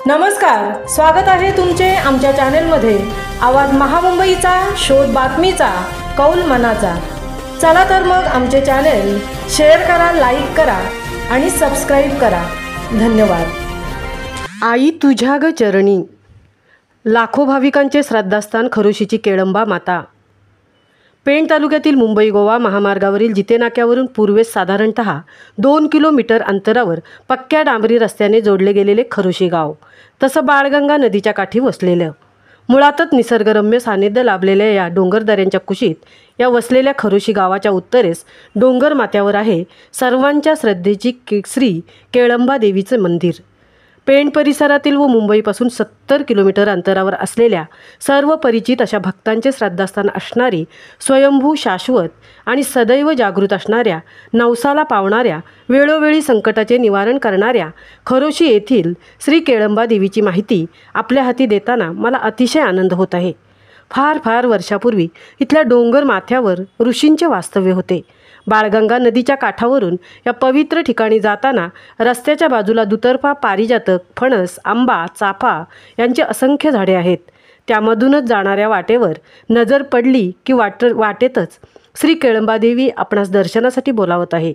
नमस्कार, स्वागत आहे तुमचे आमच्या चॅनलमध्ये। आवाज महामुंबईचा, शोध बातमीचा, कौल मनाचा। चला तर मग आमचे चॅनल शेअर करा, लाईक करा आणि सबस्क्राइब करा। धन्यवाद। आई तुझ्या ग चरणी, लाखो भाविकांचे श्रद्धास्थान खरोशीची केळंबा माता। पेण तालुक्यातील मुंबई गोवा महामार्गावरील जिते नाक्यावरून पूर्वेस साधारणतः 2 किलोमीटर अंतरावर पक्क्या डांबरी रस्त्याने जोडले गेलेले खरोशी गाव, तसं बाळगंगा नदीच्या काठी वसलेलं, मुळातच निसर्गरम्य सानिध्य लाभलेल्या या डोंगरदऱ्यांच्या कुशीत या वसलेल्या खरोशी गावाच्या उत्तरेस डोंगर माथ्यावर आहे सर्वांच्या श्रद्धेची श्री केळंबा देवीचे मंदिर। पेण परिसरातील व मुंबईपासून 70 किलोमीटर अंतरावर असलेल्या सर्व परिचित अशा भक्तांचे श्रद्धास्थान असणारी, स्वयंभू, शाश्वत आणि सदैव जागृत असणाऱ्या, नवसाला पावणाऱ्या, वेळोवेळी संकटाचे निवारण करणाऱ्या खरोशी येथील श्री केळंबा देवीची माहिती आपल्या हाती देताना मला अतिशय आनंद होत आहे। फार वर्षापूर्वी इथल्या डोंगर माथ्यावर ऋषींचे वास्तव्य होते। बाळगंगा नदीच्या काठावरून या पवित्र ठिकाणी जाताना रस्त्याच्या बाजूला दुतर्फा पारिजातक, फणस, आंबा, चाफा यांचे असंख्य झाडे आहेत। त्यामधूनच जाणाऱ्या वाटेवर नजर पडली की वाटेतच श्री केळंबा देवी आपणास दर्शनासाठी बोलावत आहे।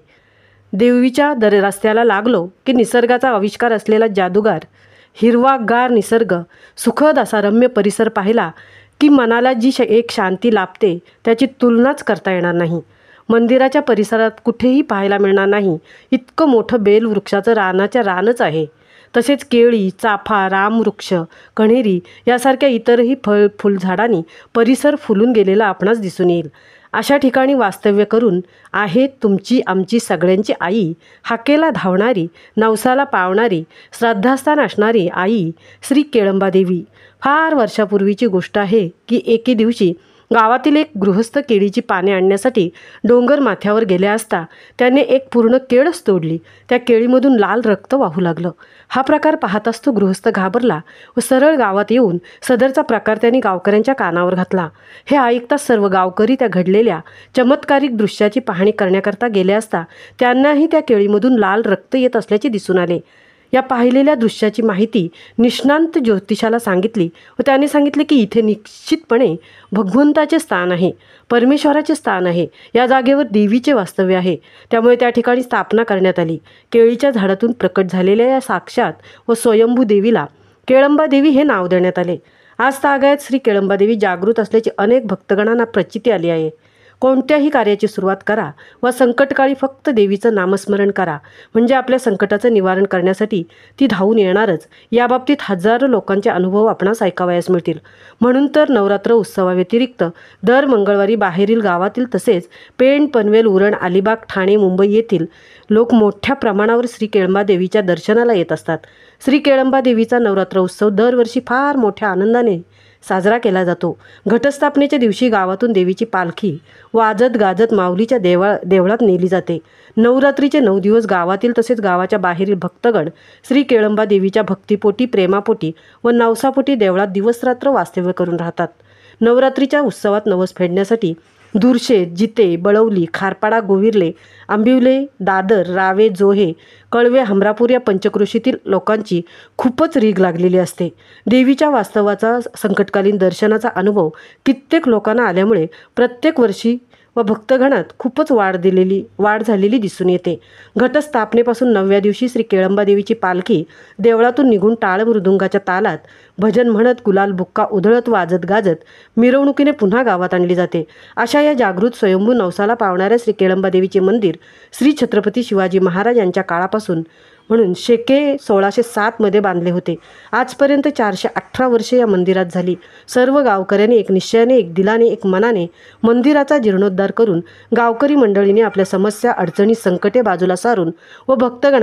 देवीच्या रस्त्याला लागलो की निसर्गाचा आविष्कार असलेला जादूगार, हिरवागार निसर्ग, सुखद असा रम्य परिसर पाहिला की मनाला जी एक शांती लाभते त्याची तुलनाच करता येणार नाही। मंदिराच्या परिसरात कुठेही पाहायला मिळणार नाही इतकं मोठं बेल वृक्षाचं रानच आहे। तसेच केळी, चाफा, रामवृक्ष, कण्हेरी यासारख्या इतरही फुलझाडांनी परिसर फुलून गेलेला आपणास दिसून येईल। अशा ठिकाणी वास्तव्य करून आहे तुमची आमची सगळ्यांची आई, हाकेला धावणारी, नवसाला पावणारी, श्रद्धास्थान असणारी आई श्री केळंबा देवी। फार वर्षापूर्वीची गोष्ट आहे की एके दिवशी गावातील एक गृहस्थ केळीची पाने आणण्यासाठी डोंगर माथ्यावर गेले असता त्याने एक पूर्ण केळच तोडली। त्या केळीमधून लाल रक्त वाहू लागलं। हा प्रकार पाहताच तो गृहस्थ घाबरला व सरळ गावात येऊन सदरचा प्रकार त्यांनी गावकऱ्यांच्या कानावर घातला। हे ऐकताच सर्व गावकरी त्या घडलेल्या चमत्कारिक दृश्याची पाहणी करण्याकरता गेले असता त्यांनाही त्या केळीमधून लाल रक्त येत असल्याचे दिसून आले। या पाहिलेल्या दृश्याची माहिती निष्णांत ज्योतिषाला सांगितली व त्याने सांगितले की इथे निश्चितपणे भगवंताचे स्थान आहे, परमेश्वराचे स्थान आहे, या जागेवर देवीचे वास्तव्य आहे। त्यामुळे त्या ठिकाणी स्थापना करण्यात आली। केळीच्या झाडातून प्रकट झालेल्या या साक्षात व स्वयंभू देवीला केळंबा देवी हे नाव देण्यात आले। आज तागायत श्री केळंबा देवी जागृत असल्याची अनेक भक्तगणांना प्रचिती आली आहे। कोणत्याही कार्याची सुरुवात करा व संकटकाळी फक्त देवीचं नामस्मरण करा, म्हणजे आपल्या संकटाचं निवारण करण्यासाठी ती धावून येणारच। याबाबतीत हजारो लोकांचे अनुभव आपणास ऐकावयास मिळतील। म्हणून तर नवरात्र उत्सवाव्यतिरिक्त दर मंगळवारी बाहेरील गावातील तसेच पेण, पनवेल, उरण, अलिबाग, ठाणे, मुंबई येथील लोक मोठ्या प्रमाणावर श्री केळंबा देवीच्या दर्शनाला येत असतात। श्री केळंबा देवीचा नवरात्र उत्सव दरवर्षी फार मोठ्या आनंदाने साजरा केला जातो। घटस्थापनेच्या दिवशी गावातून देवीची पालखी वाजत गाजत माऊलीच्या देवळात नेली जाते। नवरात्रीचे 9 दिवस गावातील तसेच गावाच्या बाहेरील भक्तगण श्री केळंबा देवीच्या भक्तिपोटी, प्रेमापोटी व नवसापोटी देवळात दिवसरात्र वास्तव्य करून राहतात। नवरात्रीच्या उत्सवात नवस फेडण्यासाठी दुर्शेत, जिते, बळवली, खारपाडा, गोविर्ले, आंबिवले, दादर, रावे, जोहे, कळवे, हमरापूर या पंचक्रोशीतील लोकांची खूपच रीघ लागलेली असते। देवीच्या वास्तवाचा संकटकालीन दर्शनाचा अनुभव कित्येक लोकांना आल्यामुळे प्रत्येक वर्षी व भक्तगणात खूपच वाढ झालेली दिसून येते। घटस्थापनेपासून 9व्या दिवशी श्री केळंबा देवीची पालखी देवळातून निघून टाळ मृदुंगाच्या तालात भजन म्हणत, गुलाल बुक्का उधळत, वाजत गाजत मिरवणुकीने पुन्हा गावात आणली जाते। अशा या जागृत स्वयंभू नवसाला पावणाऱ्या श्री केळंबा देवीचे मंदिर श्री छत्रपती शिवाजी महाराज यांच्या काळापासून म्हणून शेके 1607 मध्ये बांधले होते। आजपर्यंत 418 वर्षे या मंदिरात झाली। सर्व गावकऱ्यांनी एक निश्चयाने, एक दिलाने, एक मनाने मंदिराचा जीर्णोद्धार करून गावकरी मंडळीने आपल्या समस्या, अडचणी, संकटे बाजूला सारून व भक्तगण